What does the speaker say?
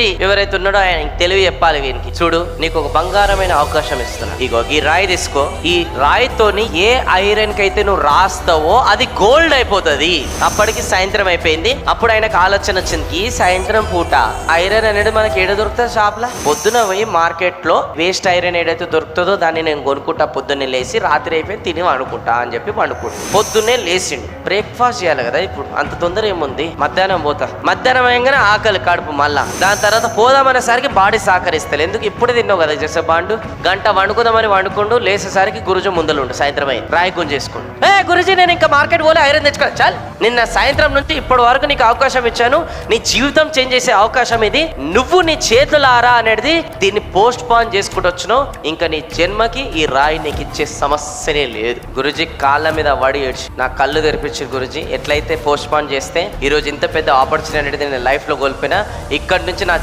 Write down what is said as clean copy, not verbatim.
ఎవరైతే ఉన్నాడో ఆయన తెలివి చెప్పాలి వీనికి. చూడు, నీకు ఒక బంగారమైన అవకాశం ఇస్తున్నా. ఇగో ఈ రాయి తీసుకో. ఈ రాయితోని ఏ ఐరన్ కైతే నువ్వు రాస్తావో అది గోల్డ్ అయిపోతుంది. అప్పటికి సాయంత్రం అయిపోయింది. అప్పుడు ఆయనకు ఆలోచన వచ్చింది, ఈ సాయంత్రం పూట ఐరన్ అనేది మనకి ఏడ దొరుకుతుంది షాప్ లా. పొద్దున పోయి మార్కెట్ లో వేస్ట్ ఐరన్ ఏదైతే దొరుకుతుందో దాన్ని నేను కొనుక్కుంటా. పొద్దున్నే లేచి రాత్రి అయిపోయి తిని వండుకుంటా అని చెప్పి వండుకుంటా. పొద్దున్నే లేచిండు, బ్రేక్ఫాస్ట్ చేయాలి కదా. ఇప్పుడు అంత తొందర ఏముంది, మధ్యాహ్నం పోతా. మధ్యాహ్నం అయ్యంగానే ఆకలి కడుపు మళ్ళా. దాని తర్వాత పోదామనేసరికి బాడీ సహకరిస్తలే. ఎందుకు ఇప్పుడే తిన్నావు కదా చేసే బాండు. గంట వండుకుందామని వండుకుంటూ లేచేసరికి గురుజు ముందలుండు. సాయంత్రం అయ్యి రాయి గుంజేసుకోండు. గురుజీ నేను ఇంకా మార్కెట్ పోలే, ఐరన్ తెచ్చుకో. చాలు, నిన్న సాయంత్రం నుంచి ఇప్పటి వరకు నీకు అవకాశం ఇచ్చాను. నీ జీవితం చేంజ్ చేసే అవకాశం ఇది. నువ్వు నీ చేతులారా అనేది దీన్ని పోస్ట్ పోన్ చేసుకుంటూ వచ్చినావు. ఇంకా నీ జన్మకి ఈ రాయి నీకు ఇచ్చే సమస్యనే లేదు. గురుజీ కాళ్ళ మీద వడి ఏడ్చి నా కళ్ళు తెరిపించి, గురుజీ ఎట్లయితే పోస్ట్ పోన్ చేస్తే ఈ రోజు ఇంత పెద్ద ఆపర్చునిటీ అనేది నేను లైఫ్ లో కోల్పోయినా, ఇక్కడి నుంచి నా